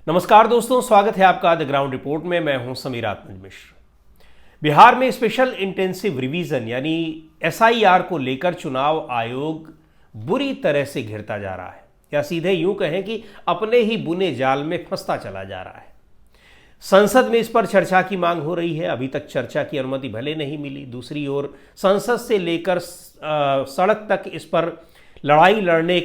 नमस्कार दोस्तों, स्वागत है आपका द ग्राउंड रिपोर्ट में। मैं हूं समीर आत्मज मिश्र। बिहार में स्पेशल इंटेंसिव रिवीजन यानी एसआईआर को लेकर चुनाव आयोग बुरी तरह से घिरता जा रहा है, या सीधे यूं कहें कि अपने ही बुने जाल में फंसता चला जा रहा है। संसद में इस पर चर्चा की मांग हो रही है। अभी तक चर्चा की अनुमति भले नहीं मिली। दूसरी ओर संसद से लेकर सड़क तक इस पर लड़ाई लड़ने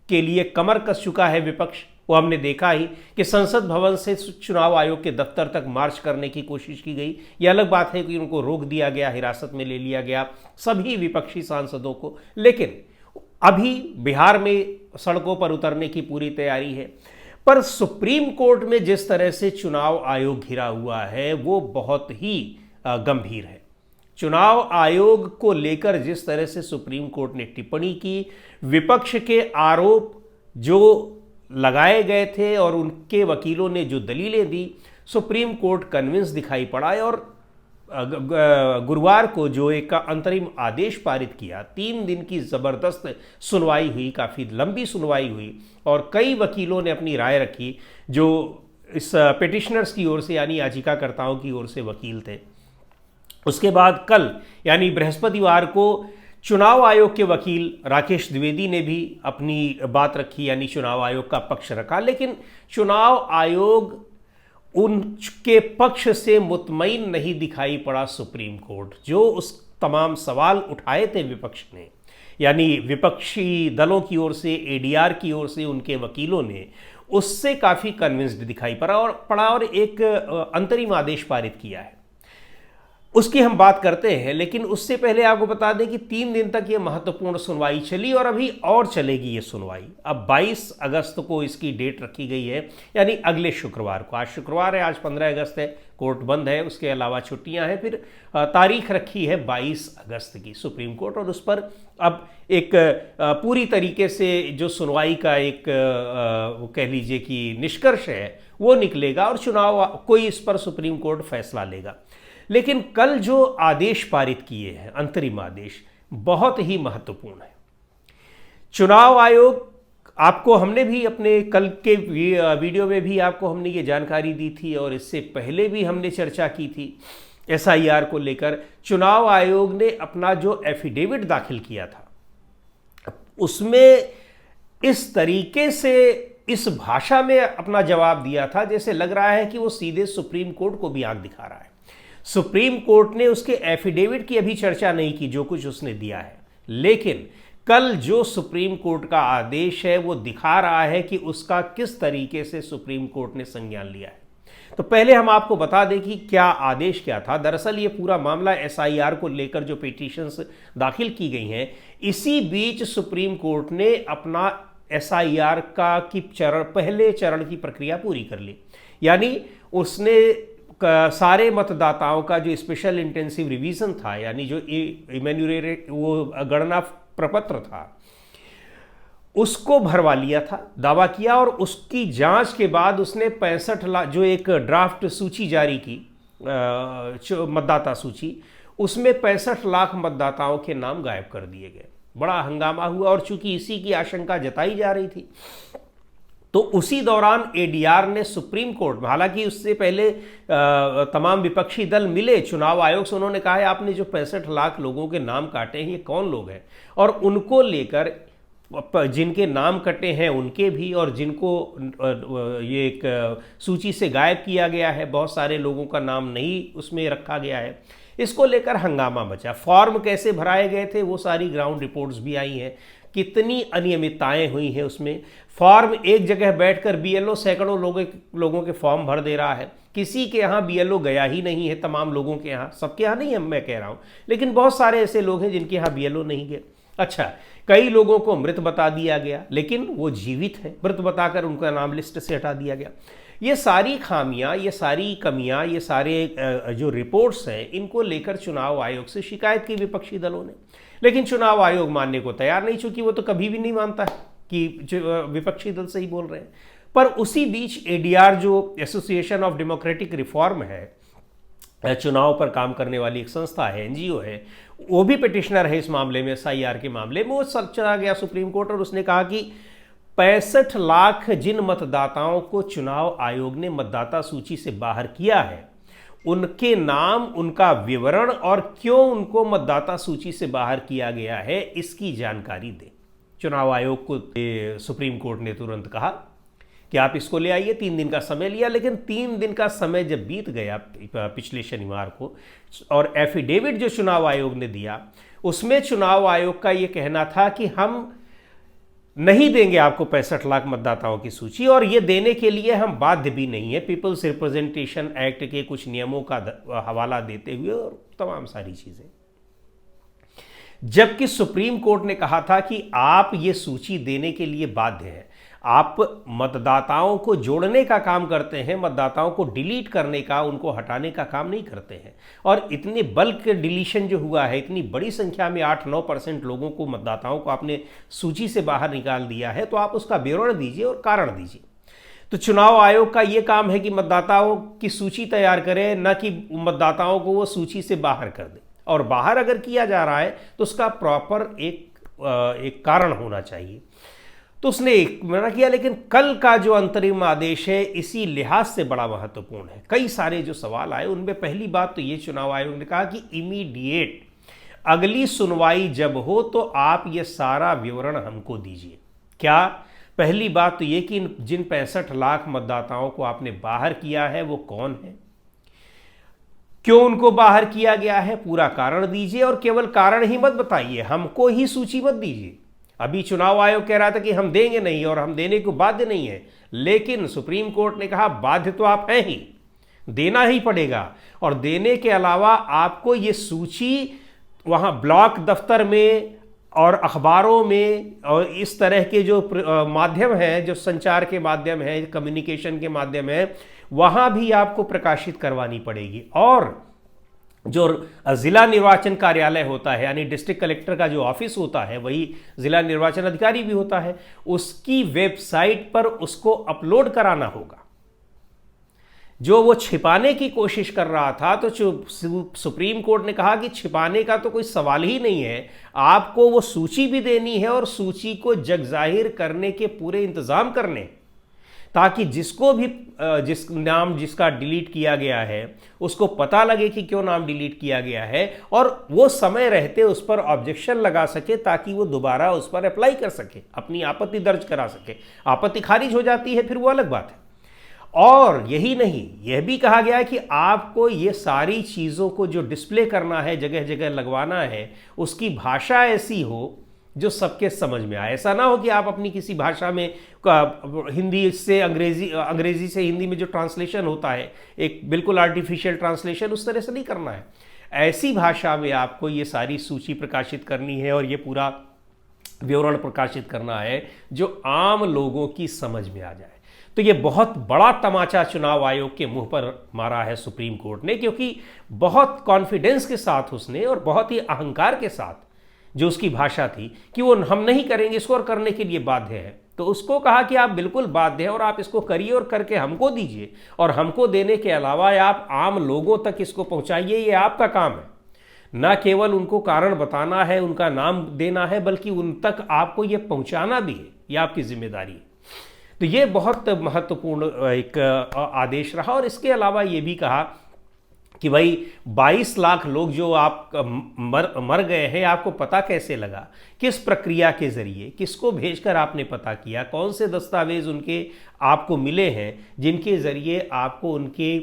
के लिए कमर कस चुका है विपक्ष। वो हमने देखा ही कि संसद भवन से चुनाव आयोग के दफ्तर तक मार्च करने की कोशिश की गई। यह अलग बात है कि उनको रोक दिया गया, हिरासत में ले लिया गया सभी विपक्षी सांसदों को। लेकिन अभी बिहार में सड़कों पर उतरने की पूरी तैयारी है। पर सुप्रीम कोर्ट में जिस तरह से चुनाव आयोग घिरा हुआ है वो बहुत ही गंभीर है। चुनाव आयोग को लेकर जिस तरह से सुप्रीम कोर्ट ने टिप्पणी की, विपक्ष के आरोप जो लगाए गए थे और उनके वकीलों ने जो दलीलें दी, सुप्रीम कोर्ट कन्विंस दिखाई पड़ा है। और गुरुवार को जो एक अंतरिम आदेश पारित किया, 3 दिन की ज़बरदस्त सुनवाई हुई, काफ़ी लंबी सुनवाई हुई और कई वकीलों ने अपनी राय रखी जो इस पिटिशनर्स की ओर से यानी याचिकाकर्ताओं की ओर से वकील थे। उसके बाद कल यानी बृहस्पतिवार को चुनाव आयोग के वकील राकेश द्विवेदी ने भी अपनी बात रखी, यानी चुनाव आयोग का पक्ष रखा। लेकिन चुनाव आयोग उनके पक्ष से मुतमईन नहीं दिखाई पड़ा सुप्रीम कोर्ट। जो उस तमाम सवाल उठाए थे विपक्ष ने, यानी विपक्षी दलों की ओर से, एडीआर की ओर से उनके वकीलों ने, उससे काफ़ी कन्विंस्ड दिखाई पड़ा और एक अंतरिम आदेश पारित किया है। उसकी हम बात करते हैं, लेकिन उससे पहले आपको बता दें कि 3 दिन तक ये महत्वपूर्ण सुनवाई चली और अभी और चलेगी ये सुनवाई। अब 22 अगस्त को इसकी डेट रखी गई है, यानी अगले शुक्रवार को। आज शुक्रवार है, आज 15 अगस्त है, कोर्ट बंद है, उसके अलावा छुट्टियां हैं। फिर तारीख रखी है 22 अगस्त की सुप्रीम कोर्ट, और उस पर अब एक पूरी तरीके से जो सुनवाई का एक वो कह लीजिए कि निष्कर्ष है वो निकलेगा और चुनाव कोई इस पर सुप्रीम कोर्ट फैसला लेगा। लेकिन कल जो आदेश पारित किए हैं, अंतरिम आदेश, बहुत ही महत्वपूर्ण है। चुनाव आयोग, आपको हमने भी अपने कल के वीडियो में भी आपको हमने ये जानकारी दी थी और इससे पहले भी हमने चर्चा की थी एसआईआर को लेकर। चुनाव आयोग ने अपना जो एफिडेविट दाखिल किया था उसमें इस तरीके से, इस भाषा में अपना जवाब दिया था जैसे लग रहा है कि वो सीधे सुप्रीम कोर्ट को भी आंख दिखा रहा है। सुप्रीम कोर्ट ने उसके एफिडेविट की अभी चर्चा नहीं की जो कुछ उसने दिया है, लेकिन कल जो सुप्रीम कोर्ट का आदेश है वो दिखा रहा है कि उसका किस तरीके से सुप्रीम कोर्ट ने संज्ञान लिया है। तो पहले हम आपको बता दें कि क्या आदेश क्या था। दरअसल ये पूरा मामला एसआईआर को लेकर जो पिटीशंस दाखिल की गई हैं, इसी बीच सुप्रीम कोर्ट ने अपना एसआईआर का पहले चरण की प्रक्रिया पूरी कर ली। यानी उसने सारे मतदाताओं का जो स्पेशल इंटेंसिव रिवीजन था, यानी जो वो गणना प्रपत्र था, उसको भरवा लिया था, दावा किया, और उसकी जांच के बाद उसने 65 लाख जो एक ड्राफ्ट सूची जारी की, मतदाता सूची, उसमें 65 लाख मतदाताओं के नाम गायब कर दिए गए। बड़ा हंगामा हुआ और चूंकि इसी की आशंका जताई जा रही थी तो उसी दौरान एडीआर ने सुप्रीम कोर्ट में, हालांकि उससे पहले तमाम विपक्षी दल मिले चुनाव आयोग से, उन्होंने कहा है आपने जो 65 लाख लोगों के नाम काटे हैं ये कौन लोग हैं, और उनको लेकर जिनके नाम कटे हैं उनके भी, और जिनको ये एक सूची से गायब किया गया है, बहुत सारे लोगों का नाम नहीं उसमें रखा गया है, इसको लेकर हंगामा मचा। फॉर्म कैसे भराए गए थे वो सारी ग्राउंड रिपोर्ट्स भी आई हैं, कितनी अनियमितताएं हुई हैं उसमें। फॉर्म एक जगह बैठकर बीएलओ सैकड़ों लोगों के फॉर्म भर दे रहा है। किसी के यहाँ बीएलओ गया ही नहीं है, तमाम लोगों के यहाँ, सबके यहाँ नहीं है मैं कह रहा हूँ, लेकिन बहुत सारे ऐसे लोग हैं जिनके यहाँ बीएलओ नहीं गए। अच्छा, कई लोगों को मृत बता दिया गया, लेकिन वो जीवित है, मृत बताकर उनका नाम लिस्ट से हटा दिया गया। ये सारी खामियां, ये सारी कमियां, ये सारे जो रिपोर्ट्स हैं, इनको लेकर चुनाव आयोग से शिकायत की विपक्षी दलों ने, लेकिन चुनाव आयोग मानने को तैयार नहीं, चूंकि वो तो कभी भी नहीं मानता है कि विपक्षी दल सही बोल रहे हैं। पर उसी बीच एडीआर जो एसोसिएशन ऑफ डेमोक्रेटिक रिफॉर्म है, चुनाव पर काम करने वाली एक संस्था है, एनजीओ है, वो भी पिटिशनर है इस मामले में, एसआईआर के मामले में। वो चला गया सुप्रीम कोर्ट और उसने कहा कि 65 लाख जिन मतदाताओं को चुनाव आयोग ने मतदाता सूची से बाहर किया है, उनके नाम, उनका विवरण और क्यों उनको मतदाता सूची से बाहर किया गया है, इसकी जानकारी दें। चुनाव आयोग को सुप्रीम कोर्ट ने तुरंत कहा कि आप इसको ले आइए। 3 दिन का समय लिया, लेकिन 3 दिन का समय जब बीत गया पिछले शनिवार को, और एफिडेविट जो चुनाव आयोग ने दिया उसमें चुनाव आयोग का यह कहना था कि हम नहीं देंगे आपको 65 लाख मतदाताओं की सूची, और ये देने के लिए हम बाध्य भी नहीं है, पीपल्स रिप्रेजेंटेशन एक्ट के कुछ नियमों का हवाला देते हुए और तमाम सारी चीजें। जबकि सुप्रीम कोर्ट ने कहा था कि आप ये सूची देने के लिए बाध्य हैं, आप मतदाताओं को जोड़ने का काम करते हैं, मतदाताओं को डिलीट करने का, उनको हटाने का काम नहीं करते हैं। और इतने बल्क डिलीशन जो हुआ है, इतनी बड़ी संख्या में 8-9% लोगों को, मतदाताओं को आपने सूची से बाहर निकाल दिया है, तो आप उसका विवरण दीजिए और कारण दीजिए। तो चुनाव आयोग का ये काम है कि मतदाताओं की सूची तैयार करे, न कि मतदाताओं को वो सूची से बाहर कर दे। और बाहर अगर किया जा रहा है तो उसका प्रॉपर एक कारण होना चाहिए। तो उसने मना किया, लेकिन कल का जो अंतरिम आदेश है इसी लिहाज से बड़ा महत्वपूर्ण है। कई सारे जो सवाल आए उनमें पहली बात तो ये चुनाव आयोग ने कहा कि इमीडिएट अगली सुनवाई जब हो तो आप ये सारा विवरण हमको दीजिए। क्या? पहली बात तो ये कि जिन 65 लाख मतदाताओं को आपने बाहर किया है वो कौन है, क्यों उनको बाहर किया गया है, पूरा कारण दीजिए। और केवल कारण ही मत बताइए, हमको ही सूची मत दीजिए। अभी चुनाव आयोग कह रहा था कि हम देंगे नहीं और हम देने को बाध्य नहीं है, लेकिन सुप्रीम कोर्ट ने कहा बाध्य तो आप हैं ही, देना ही पड़ेगा। और देने के अलावा आपको ये सूची वहां ब्लॉक दफ्तर में और अखबारों में और इस तरह के जो माध्यम हैं, जो संचार के माध्यम हैं, कम्युनिकेशन के माध्यम हैं, वहां भी आपको प्रकाशित करवानी पड़ेगी। और जो जिला निर्वाचन कार्यालय होता है, यानी डिस्ट्रिक्ट कलेक्टर का जो ऑफिस होता है, वही जिला निर्वाचन अधिकारी भी होता है, उसकी वेबसाइट पर उसको अपलोड कराना होगा। जो वो छिपाने की कोशिश कर रहा था, तो सुप्रीम कोर्ट ने कहा कि छिपाने का तो कोई सवाल ही नहीं है, आपको वो सूची भी देनी है और सूची को जगजाहिर करने के पूरे इंतजाम करने, ताकि जिसको भी जिस नाम जिसका डिलीट किया गया है उसको पता लगे कि क्यों नाम डिलीट किया गया है, और वो समय रहते उस पर ऑब्जेक्शन लगा सके, ताकि वो दोबारा उस पर अप्लाई कर सके, अपनी आपत्ति दर्ज करा सके। आपत्ति खारिज हो जाती है फिर वो अलग बात है। और यही नहीं, यह भी कहा गया है कि आपको ये सारी चीज़ों को जो डिस्प्ले करना है, जगह जगह लगवाना है, उसकी भाषा ऐसी हो जो सबके समझ में आए। ऐसा ना हो कि आप अपनी किसी भाषा में, हिंदी से अंग्रेजी से हिंदी में जो ट्रांसलेशन होता है, एक बिल्कुल आर्टिफिशियल ट्रांसलेशन, उस तरह से नहीं करना है। ऐसी भाषा में आपको ये सारी सूची प्रकाशित करनी है और ये पूरा विवरण प्रकाशित करना है जो आम लोगों की समझ में आ जाए। तो ये बहुत बड़ा तमाचा चुनाव आयोग के मुंह पर मारा है सुप्रीम कोर्ट ने, क्योंकि बहुत कॉन्फिडेंस के साथ उसने और बहुत ही अहंकार के साथ जो उसकी भाषा थी कि वो हम नहीं करेंगे इसको और करने के लिए बाध्य है, तो उसको कहा कि आप बिल्कुल बाध्य हैं और आप इसको करिए और करके हमको दीजिए, और हमको देने के अलावा आप आम लोगों तक इसको पहुंचाइए। ये आपका काम है, ना केवल उनको कारण बताना है, उनका नाम देना है, बल्कि उन तक आपको ये पहुंचाना भी है, ये आपकी जिम्मेदारी है। तो ये बहुत महत्वपूर्ण एक आदेश रहा। और इसके अलावा ये भी कहा कि भाई 22 लाख लोग जो आप मर गए हैं, आपको पता कैसे लगा, किस प्रक्रिया के जरिए, किसको भेजकर आपने पता किया, कौन से दस्तावेज उनके आपको मिले हैं जिनके जरिए आपको उनके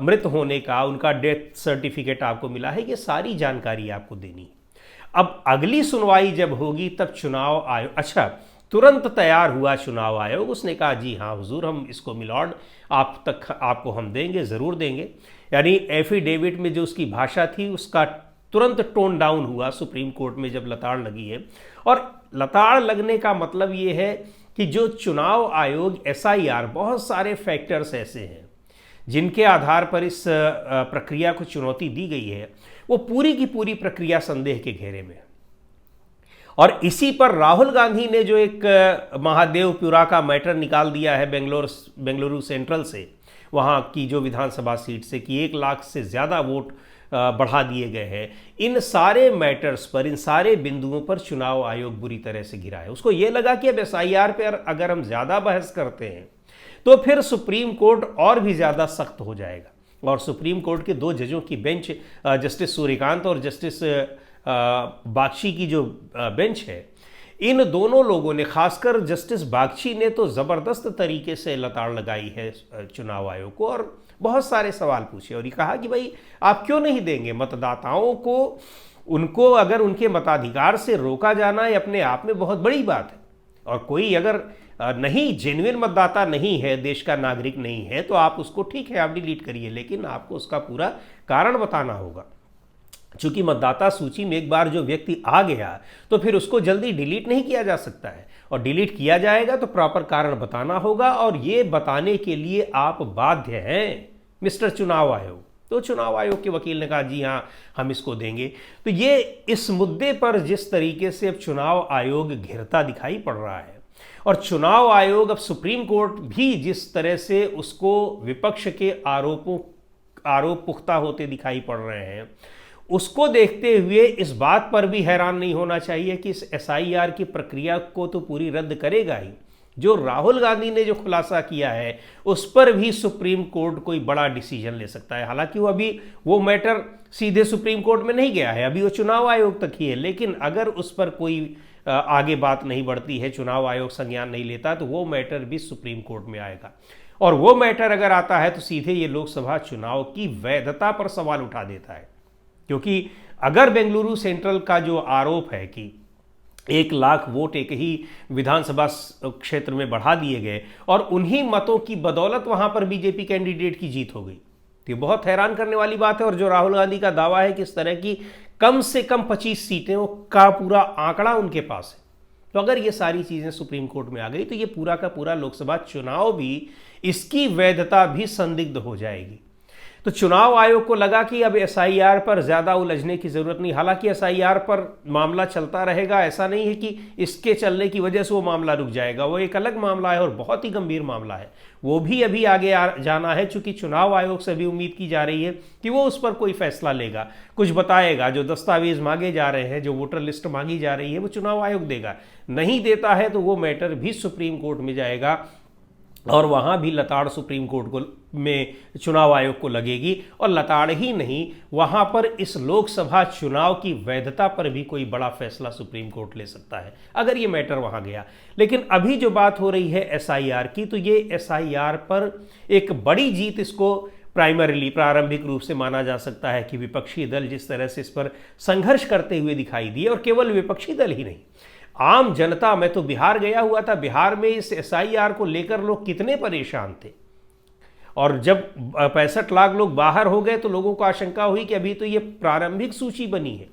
मृत होने का, उनका डेथ सर्टिफिकेट आपको मिला है, ये सारी जानकारी आपको देनी है। अब अगली सुनवाई जब होगी तब चुनाव आयोग, अच्छा तुरंत तैयार हुआ चुनाव आयोग, उसने कहा जी हाँ हुजूर, हम इसको मिलॉर्ड आप तक आपको हम देंगे, ज़रूर देंगे। यानी एफिडेविट में जो उसकी भाषा थी उसका तुरंत टोन डाउन हुआ सुप्रीम कोर्ट में जब लताड़ लगी है। और लताड़ लगने का मतलब ये है कि जो चुनाव आयोग SIR, बहुत सारे फैक्टर्स ऐसे हैं जिनके आधार पर इस प्रक्रिया को चुनौती दी गई है, वो पूरी की पूरी प्रक्रिया संदेह के घेरे में है। और इसी पर राहुल गांधी ने जो एक महादेवपुरा का मैटर निकाल दिया है बेंगलुरु सेंट्रल से, वहाँ की जो विधानसभा सीट से, कि 1 लाख से ज़्यादा वोट बढ़ा दिए गए हैं, इन सारे मैटर्स पर, इन सारे बिंदुओं पर चुनाव आयोग बुरी तरह से गिरा है। उसको ये लगा कि अब एसआईआर पर अगर हम ज़्यादा बहस करते हैं तो फिर सुप्रीम कोर्ट और भी ज़्यादा सख्त हो जाएगा। और सुप्रीम कोर्ट के 2 जजों की बेंच, जस्टिस सूर्यकांत और जस्टिस बागची की जो बेंच है, इन दोनों लोगों ने, खासकर जस्टिस बागची ने तो ज़बरदस्त तरीके से लताड़ लगाई है चुनाव आयोग को और बहुत सारे सवाल पूछे और ये कहा कि भाई आप क्यों नहीं देंगे मतदाताओं को, उनको अगर उनके मताधिकार से रोका जाना ये अपने आप में बहुत बड़ी बात है। और कोई अगर नहीं, जेन्युइन मतदाता नहीं है, देश का नागरिक नहीं है, तो आप उसको ठीक है आप डिलीट करिए, लेकिन आपको उसका पूरा कारण बताना होगा। चूंकि मतदाता सूची में एक बार जो व्यक्ति आ गया तो फिर उसको जल्दी डिलीट नहीं किया जा सकता है, और डिलीट किया जाएगा तो प्रॉपर कारण बताना होगा, और ये बताने के लिए आप बाध्य हैं मिस्टर चुनाव आयोग। तो चुनाव आयोग के वकील ने कहा जी हाँ हम इसको देंगे। तो ये इस मुद्दे पर जिस तरीके से अब चुनाव आयोग घिरता दिखाई पड़ रहा है, और चुनाव आयोग अब सुप्रीम कोर्ट भी जिस तरह से उसको विपक्ष के आरोप पुख्ता होते दिखाई पड़ रहे हैं, उसको देखते हुए इस बात पर भी हैरान नहीं होना चाहिए कि इस एसआईआर की प्रक्रिया को तो पूरी रद्द करेगा ही। जो राहुल गांधी ने जो खुलासा किया है उस पर भी सुप्रीम कोर्ट कोई बड़ा डिसीजन ले सकता है। हालांकि वो मैटर सीधे सुप्रीम कोर्ट में नहीं गया है, अभी वो चुनाव आयोग तक ही है, लेकिन अगर उस पर कोई आगे बात नहीं बढ़ती है, चुनाव आयोग संज्ञान नहीं लेता, तो वो मैटर भी सुप्रीम कोर्ट में आएगा। और वो मैटर अगर आता है तो सीधे ये लोकसभा चुनाव की वैधता पर सवाल उठा देता है। क्योंकि अगर बेंगलुरु सेंट्रल का जो आरोप है कि 1 लाख वोट एक ही विधानसभा क्षेत्र में बढ़ा दिए गए और उन्हीं मतों की बदौलत वहां पर बीजेपी कैंडिडेट की जीत हो गई, तो ये बहुत हैरान करने वाली बात है। और जो राहुल गांधी का दावा है कि इस तरह की कम से कम 25 सीटें का पूरा आंकड़ा उनके पास है, तो अगर ये सारी चीजें सुप्रीम कोर्ट में आ गई तो ये पूरा का पूरा लोकसभा चुनाव भी, इसकी वैधता भी संदिग्ध हो जाएगी। तो चुनाव आयोग को लगा कि अब एसआईआर पर ज़्यादा उलझने की ज़रूरत नहीं। हालांकि एसआईआर पर मामला चलता रहेगा, ऐसा नहीं है कि इसके चलने की वजह से वो मामला रुक जाएगा, वो एक अलग मामला है और बहुत ही गंभीर मामला है, वो भी अभी आगे जाना है। चूंकि चुनाव आयोग से भी उम्मीद की जा रही है कि वो उस पर कोई फैसला लेगा, कुछ बताएगा। जो दस्तावेज मांगे जा रहे हैं, जो वोटर लिस्ट मांगी जा रही है, वो चुनाव आयोग देगा। नहीं देता है तो वो मैटर भी सुप्रीम कोर्ट में जाएगा और वहाँ भी लताड़ सुप्रीम कोर्ट को में चुनाव आयोग को लगेगी। और लताड़ ही नहीं, वहाँ पर इस लोकसभा चुनाव की वैधता पर भी कोई बड़ा फैसला सुप्रीम कोर्ट ले सकता है अगर ये मैटर वहाँ गया। लेकिन अभी जो बात हो रही है एसआईआर की, तो ये एसआईआर पर एक बड़ी जीत इसको प्रारंभिक रूप से माना जा सकता है कि विपक्षी दल जिस तरह से इस पर संघर्ष करते हुए दिखाई दिए, और केवल विपक्षी दल ही नहीं, आम जनता। मैं तो बिहार गया हुआ था, बिहार में इस एसआईआर को लेकर लोग कितने परेशान थे, और जब 65 लाख लोग बाहर हो गए तो लोगों को आशंका हुई कि अभी तो ये प्रारंभिक सूची बनी है,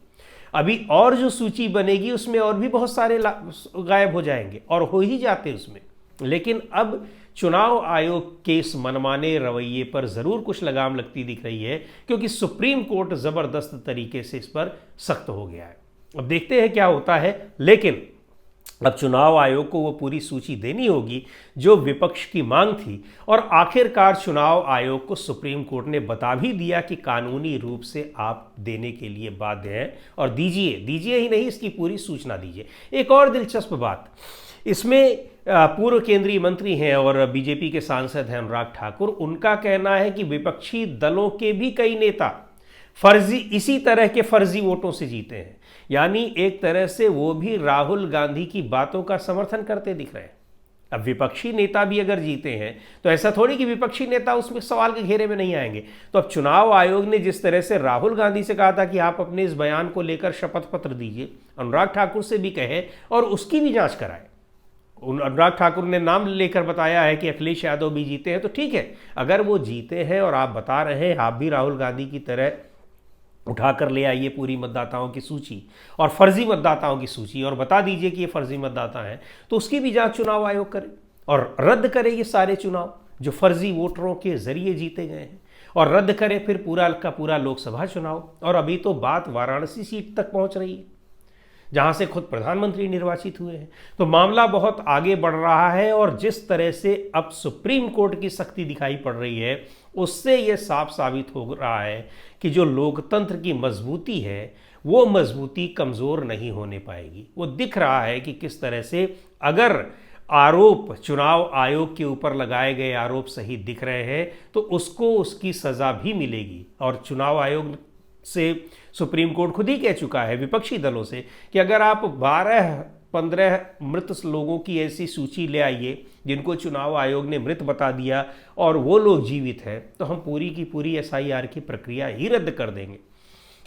अभी और जो सूची बनेगी उसमें और भी बहुत सारे गायब हो जाएंगे, और हो ही जाते उसमें। लेकिन अब चुनाव आयोग के इस मनमाने रवैये पर जरूर कुछ लगाम लगती दिख रही है, क्योंकि सुप्रीम कोर्ट जबरदस्त तरीके से इस पर सख्त हो गया है। अब देखते हैं क्या होता है, लेकिन अब चुनाव आयोग को वो पूरी सूची देनी होगी जो विपक्ष की मांग थी, और आखिरकार चुनाव आयोग को सुप्रीम कोर्ट ने बता भी दिया कि कानूनी रूप से आप देने के लिए बाध्य हैं, और दीजिए ही नहीं, इसकी पूरी सूचना दीजिए। एक और दिलचस्प बात इसमें, पूर्व केंद्रीय मंत्री हैं और बीजेपी के सांसद हैं अनुराग ठाकुर, उनका कहना है कि विपक्षी दलों के भी कई नेता इसी तरह के फर्जी वोटों से जीते हैं, यानी एक तरह से वो भी राहुल गांधी की बातों का समर्थन करते दिख रहे हैं। अब विपक्षी नेता भी अगर जीते हैं तो ऐसा थोड़ी कि विपक्षी नेता उसमें सवाल के घेरे में नहीं आएंगे। तो अब चुनाव आयोग ने जिस तरह से राहुल गांधी से कहा था कि आप अपने इस बयान को लेकर शपथ पत्र दीजिए, अनुराग ठाकुर से भी कहे और उसकी भी जांच कराए। अनुराग ठाकुर ने नाम लेकर बताया है कि अखिलेश यादव भी जीते हैं, तो ठीक है, अगर वो जीते हैं और आप बता रहे हैं आप भी राहुल गांधी की तरह उठाकर ले आइए पूरी मतदाताओं की सूची और फर्जी मतदाताओं की सूची, और बता दीजिए कि ये फर्जी मतदाता हैं, तो उसकी भी जांच चुनाव आयोग करे और रद्द करे ये सारे चुनाव जो फर्जी वोटरों के जरिए जीते गए हैं, और रद्द करे फिर पूरा का पूरा लोकसभा चुनाव। और अभी तो बात वाराणसी सीट तक पहुंच रही है, जहां से खुद प्रधानमंत्री निर्वाचित हुए हैं। तो मामला बहुत आगे बढ़ रहा है और जिस तरह से अब सुप्रीम कोर्ट की सख्ती दिखाई पड़ रही है उससे यह साफ साबित हो रहा है कि जो लोकतंत्र की मजबूती है वो मजबूती कमज़ोर नहीं होने पाएगी। वो दिख रहा है कि किस तरह से अगर आरोप चुनाव आयोग के ऊपर लगाए गए आरोप सही दिख रहे हैं तो उसको उसकी सज़ा भी मिलेगी। और चुनाव आयोग से सुप्रीम कोर्ट खुद ही कह चुका है विपक्षी दलों से कि अगर आप 12-15 मृत लोगों की ऐसी सूची ले आइए जिनको चुनाव आयोग ने मृत बता दिया और वो लोग जीवित हैं तो हम पूरी की पूरी SIR की प्रक्रिया ही रद्द कर देंगे।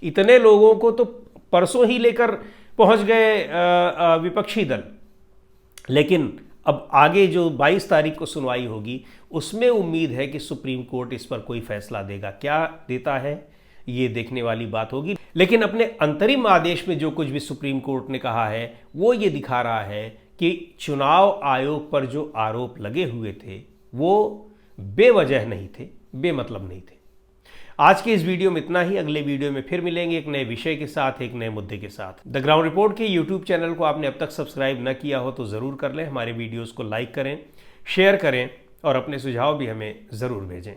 इतने लोगों को तो परसों ही लेकर पहुंच गए विपक्षी दल, लेकिन अब आगे जो 22 तारीख को सुनवाई होगी उसमें उम्मीद है कि सुप्रीम कोर्ट इस पर कोई फैसला देगा। क्या देता है ये देखने वाली बात होगी, लेकिन अपने अंतरिम आदेश में जो कुछ भी सुप्रीम कोर्ट ने कहा है वो ये दिखा रहा है कि चुनाव आयोग पर जो आरोप लगे हुए थे वो बेवजह नहीं थे, बेमतलब नहीं थे। आज के इस वीडियो में इतना ही। अगले वीडियो में फिर मिलेंगे एक नए विषय के साथ, एक नए मुद्दे के साथ। द ग्राउंड रिपोर्ट के यूट्यूब चैनल को आपने अब तक सब्सक्राइब न किया हो तो ज़रूर कर लें। हमारे वीडियोज़ को लाइक करें, शेयर करें और अपने सुझाव भी हमें ज़रूर भेजें।